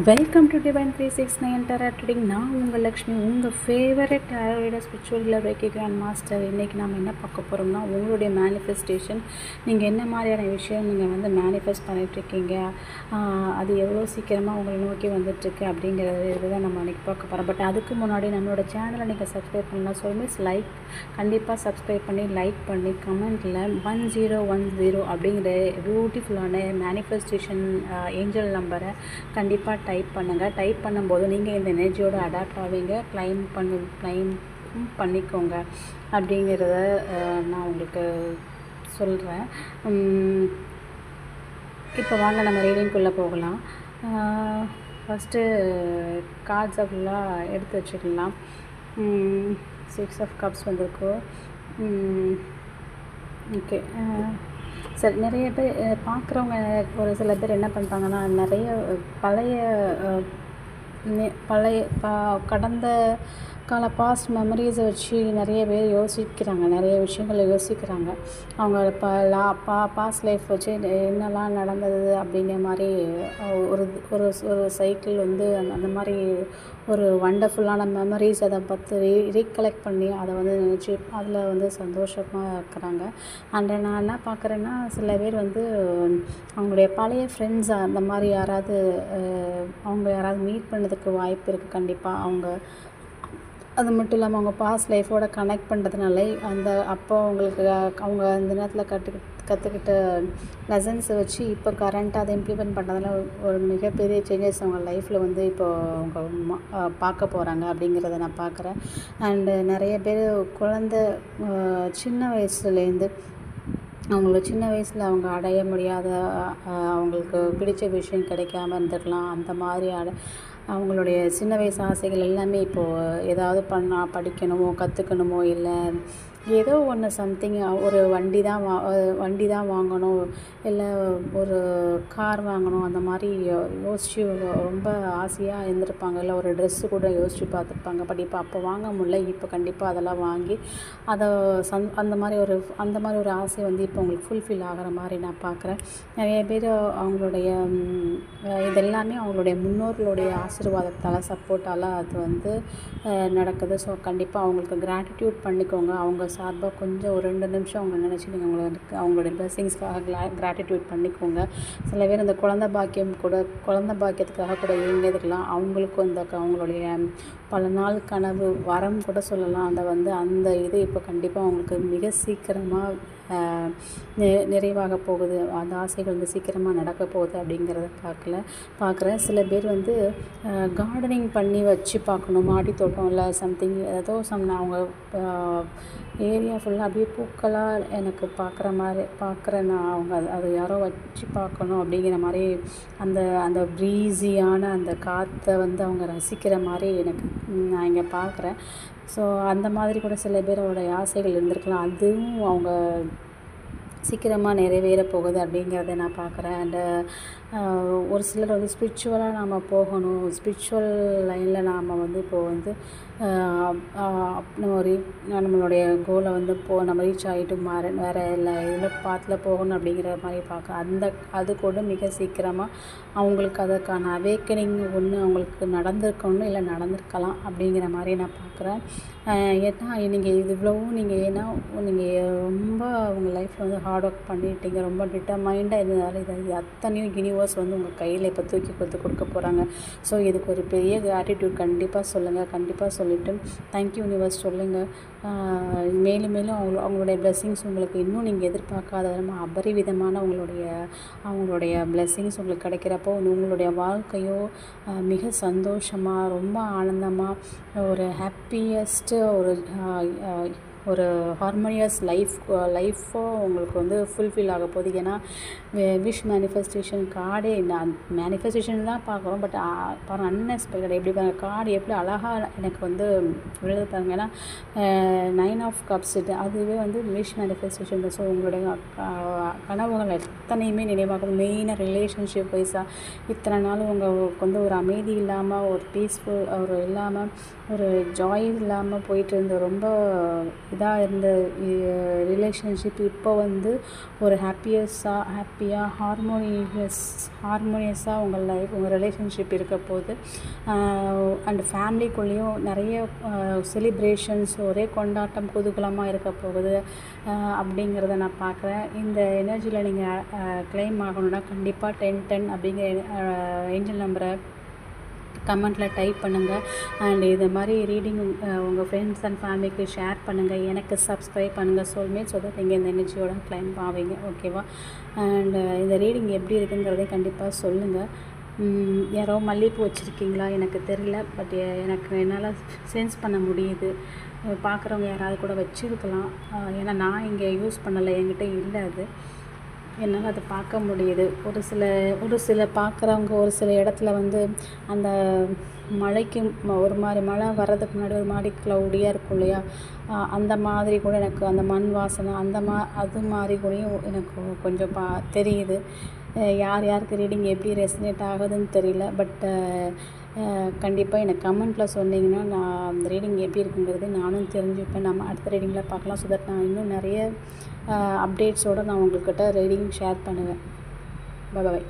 Welcome to divine 369 tarot reading. நான் உங்கள் லக்ஷ்மி, உங்கள் favourite tarot reader, spiritual healer, reiki grand master. இன்றைக்கி நம்ம என்ன பார்க்க போகிறோம்னா, உங்களுடைய மேனிஃபெஸ்டேஷன், நீங்கள் என்ன மாதிரியான விஷயம் நீங்கள் வந்து மேனிஃபெஸ்ட் பண்ணிகிட்ருக்கீங்க, அது எவ்வளோ சீக்கிரமாக உங்களை நோக்கி வந்துட்டுருக்கு அப்படிங்கிறது இதுதான் நம்ம அன்றைக்கி பார்க்க போகிறோம். பட் அதுக்கு முன்னாடி நம்மளோட சேனலை நீங்கள் சப்ஸ்கிரைப் பண்ணலாம். ஸோ மிஸ் லைக் கண்டிப்பாக சப்ஸ்கிரைப் பண்ணி லைக் பண்ணி கமெண்ட்டில் 1010 அப்படிங்கிற பியூட்டிஃபுல்லான மேனிஃபெஸ்டேஷன் ஏஞ்சல் நம்பரை கண்டிப்பாக டைப் பண்ணுங்கள். டைப் பண்ணும்போது நீங்கள் இந்த எனர்ஜியோடு அடாப்ட் ஆவீங்க, கிளைம் பண்ணிக்கோங்க அப்படிங்கிறத நான் உங்களுக்கு சொல்கிறேன். இப்போ வாங்க நம்ம ரீடிங்குள்ளே போகலாம். ஃபஸ்ட்டு கார்ட்ஸை ஃபுல்லாக எடுத்து வச்சுக்கலாம். 6 ஆஃப் கப்ஸ் வந்திருக்கு. ஓகே, சரி. நிறைய பேர் பார்க்குறவங்க, ஒரு சில பேர் என்ன பண்ணுறாங்கன்னா, நிறைய பழைய கடந்த கால பாஸ்ட் மெமரிஸை வச்சு நிறைய பேர் யோசிக்கிறாங்க, நிறைய விஷயங்களை யோசிக்கிறாங்க. அவங்க பாஸ்ட் லைஃப் வச்சு என்னெல்லாம் நடந்தது அப்படிங்கிற மாதிரி ஒரு ஒரு ஒரு சைக்கிள் வந்து அந்த மாதிரி ஒரு வண்டர்ஃபுல்லான மெமரிஸ் அதை பற்றி ரீகலெக்ட் பண்ணி அதை வந்து நினச்சி அதில் வந்து சந்தோஷமாக இருக்கிறாங்க. அண்ட் நான் என்ன பார்க்குறேன்னா, சில பேர் வந்து அவங்களுடைய பழைய ஃப்ரெண்ட்ஸ் அந்த மாதிரி யாராவது மீட் பண்ணதுக்கு வாய்ப்பு இருக்குது. கண்டிப்பாக அவங்க அது மட்டும் இல்லாமல் அவங்க பாஸ்ட் லைஃபோட கனெக்ட் பண்ணுறதுனால அப்போ அவங்க அந்த நேரத்தில் கற்றுக்கிட்ட லெசன்ஸை வச்சு இப்போ கரண்ட்டாக அதை இம்ப்ளிமெண்ட் பண்ணுறதுனால ஒரு மிகப்பெரிய சேஞ்சஸ் அவங்க லைஃப்பில் வந்து இப்போ அவங்க பார்க்க போகிறாங்க அப்படிங்கிறத நான் பார்க்குறேன். அண்டு நிறைய பேர் சின்ன வயசுலேருந்து சின்ன வயசில் அவங்க அடைய முடியாத, அவங்களுக்கு பிடிச்ச விஷயம் கிடைக்காம இருந்துக்கலாம். அந்த மாதிரி அவங்களுடைய சின்ன வயசு ஆசைகள் எல்லாமே இப்போது ஏதாவது படிக்கணுமோ கற்றுக்கணுமோ, இல்லை ஏதோ ஒன்று சம்திங், ஒரு வண்டி தான் வாங்கணும், இல்லை ஒரு கார் வாங்கணும், அந்த மாதிரி யோசித்து ரொம்ப ஆசையாக இருந்திருப்பாங்க. இல்லை ஒரு ட்ரெஸ்ஸு கூட யோசித்து பார்த்துருப்பாங்க. பட் இப்போ அப்போ வாங்க முடியல. இப்போ கண்டிப்பாக அதெல்லாம் வாங்கி அதை அந்த மாதிரி ஒரு ஆசை வந்து இப்போ உங்களுக்கு ஃபுல்ஃபில் ஆகிற மாதிரி நான் பார்க்குறேன். நிறைய பேர் அவங்களுடைய இதெல்லாமே அவங்களுடைய முன்னோர்களுடைய ஆசீர்வாதத்தால், சப்போர்ட்டால் அது வந்து நடக்குது. ஸோ கண்டிப்பாக அவங்களுக்கு கிராட்டிடியூட் பண்ணிக்கோங்க. அவங்க சார்பாக கொஞ்சம் ஒரு 2 நிமிஷம் அவங்க நினச்சி நீங்கள் அவங்களுடைய பிளெஸிங்ஸ்க்காக கிராட்டிடியூட் பண்ணிக்கோங்க. சில பேர் இந்த குழந்தை பாக்கியத்துக்காக கூட இயங்கியதுக்கலாம். அவங்களுக்கும் அவங்களுடைய பல நாள் கனவு வரம் கூட சொல்லலாம். அந்த இது இப்போ கண்டிப்பாக அவங்களுக்கு மிக சீக்கிரமாக நிறைவாக போகுது. அந்த ஆசைகள் வந்து சீக்கிரமாக நடக்க போகுது அப்படிங்கிறத பார்க்குறேன். சில பேர் வந்து கார்டனிங் பண்ணி வச்சு பார்க்கணும், மாடி தோட்டம் இல்லை சம்திங் ஏதோ அவங்க ஏரியா ஃபுல்லாக அப்படியே பூக்களாக எனக்கு பார்க்குறேன் நான். அவங்க அது யாரோ வச்சு பார்க்கணும் அப்படிங்கிற மாதிரி அந்த ப்ரீஸியான அந்த காற்றை வந்து அவங்க ரசிக்கிற மாதிரி நான் இங்கே பார்க்குறேன். ஸோ அந்த மாதிரி கூட சில பேரோட ஆசைகள் இருந்திருக்கலாம். அதுவும் அவங்க சீக்கிரமாக நிறைவேற போகுது அப்படிங்கிறத நான் பார்க்குறேன். அண்டு ஒரு சிலர் வந்து ஸ்பிரிச்சுவலாக நாம் போகணும், ஸ்பிரிச்சுவல் லைனில் நாம் வந்து இப்போது வந்து நம்மளுடைய கோலை வந்து நம்ம ரீச் ஆகிட்டு வேறு இதில் பாத்தில் போகணும் அப்படிங்கிற மாதிரி அது கூட மிக சீக்கிரமாக அவங்களுக்கு அதற்கான அவேக்கனிங் ஒன்று அவங்களுக்கு நடந்திருக்கணும், இல்லை நடந்திருக்கலாம் அப்படிங்கிற மாதிரி நான் பார்க்குறேன். ஏன்னா நீங்கள் ரொம்ப உங்கள் லைஃப்பில் வந்து ஹார்ட் ஒர்க் பண்ணிட்டீங்க, ரொம்ப டிட்டர்மைண்டாக இருந்ததால் இது அத்தனையும் யூனிவர்ஸ் வந்து உங்கள் கையில் இப்போ தூக்கி கொடுக்க போகிறாங்க. ஸோ இதுக்கு ஒரு பெரிய கிராட்டிடியூட் கண்டிப்பாக சொல்லுங்கள். கண்டிப்பாக சொல்லிவிட்டு தேங்க்யூ யூனிவர்ஸ் சொல்லுங்கள். மேலும் அவங்களுடைய பிளெஸ்ஸிங்ஸ் உங்களுக்கு இன்னும் நீங்கள் எதிர்பார்க்காத அபரிவிதமான அவங்களுடைய பிளெஸ்ஸிங்ஸ் உங்களுக்கு கிடைக்கிறப்போ உங்களுடைய வாழ்க்கையோ மிக சந்தோஷமாக, ரொம்ப ஆனந்தமாக, ஒரு ஹாப்பியஸ்ட்டு ஒரு ஹார்மோனியஸ் லைஃபோ உங்களுக்கு வந்து ஃபுல்ஃபில் ஆக போகுது. ஏன்னா விஷ் மேனிஃபெஸ்டேஷன் கார்டே நான் மேனிஃபெஸ்டேஷன் தான் பார்க்குறோம். பட் அன்எக்ஸ்பெக்டட் எப்படி கார்டு எப்படி அழகாக எனக்கு வந்து விழுது பாருங்க. ஏன்னா 9 ஆஃப் கப்ஸ் அதுவே வந்து விஷ் மேனிஃபெஸ்டேஷன் தான். ஸோ உங்களுடைய கனவுகள் எத்தனையுமே நினைவாகும். மெயினாக ரிலேஷன்ஷிப் வைஸாக இத்தனை நாள் உங்களுக்கு வந்து ஒரு அமைதி இல்லாமல், ஒரு பீஸ்ஃபுல் ஒரு இல்லாமல், ஒரு ஜாய் இல்லாமல் போயிட்டு இருந்த ரொம்ப இதாக இருந்த ரிலேஷன்ஷிப் இப்போ வந்து ஒரு ஹாப்பியாக ஹார்மோனியஸாக உங்கள் லைஃப் உங்கள் ரிலேஷன்ஷிப் இருக்க போது. அண்ட் ஃபேமிலிக்குள்ளேயும் நிறைய செலிப்ரேஷன்ஸ், ஒரே கொண்டாட்டம் குதூகலமாக இருக்க போகுது அப்படிங்கிறத நான் பார்க்குறேன். இந்த எனர்ஜியில் நீங்கள் கிளைம் ஆகணுன்னா கண்டிப்பாக 1010 அப்படிங்கிற ஏஞ்சல் நம்பரை கமெண்ட்டில் டைப் பண்ணுங்கள். அண்ட் இது மாதிரி ரீடிங் உங்கள் ஃப்ரெண்ட்ஸ் அண்ட் ஃபேமிலிக்கு ஷேர் பண்ணுங்கள். எனக்கு சப்ஸ்கிரைப் பண்ணுங்கள் சோல்மேட், ஸோ தட் நீங்கள் இந்த எனர்ஜியோட கிளைம் ஆவீங்க. ஓகேவா? அண்ட் இந்த ரீடிங் எப்படி இருக்குங்கிறதே கண்டிப்பாக சொல்லுங்கள். யாரோ மல்லிகைப்பூ வச்சுருக்கீங்களா எனக்கு தெரியல, பட் எனக்கு என்னால் சென்ஸ் பண்ண முடியுது. பார்க்குறவங்க யாராவது கூட வச்சுருக்கலாம். ஏன்னா நான் இங்கே யூஸ் பண்ணலை, என்கிட்ட இல்லை. அது என்னால் அதை பார்க்க முடியுது. ஒரு சில பார்க்குறவங்க ஒரு சில இடத்துல வந்து அந்த மழைக்கு ஒரு மாதிரி மழை வர்றதுக்கு முன்னாடி ஒரு மாதிரி க்ளவுடியாக இருக்கும் இல்லையா, அந்த மாதிரி கூட எனக்கு அந்த மண் வாசனை அது மாதிரி கூடயும் எனக்கு கொஞ்சம் தெரியுது. யாருக்கு ரீடிங் எப்படி ரெசனேட் ஆகுதுன்னு தெரியல. பட் கண்டிப்பாக எனக்கு கமெண்ட்டில் சொன்னீங்கன்னா நான் அந்த ரீடிங் எப்படி இருக்குங்கிறது நானும் தெரிஞ்சுப்பேன். நம்ம அடுத்த ரீடிங்கில் பார்க்கலாம். ஸோ தட் நான் இன்னும் நிறைய அப்டேட்ஸோடு நான் உங்கள்கிட்ட ரீடிங் ஷேர் பண்ணுவேன். பாய்.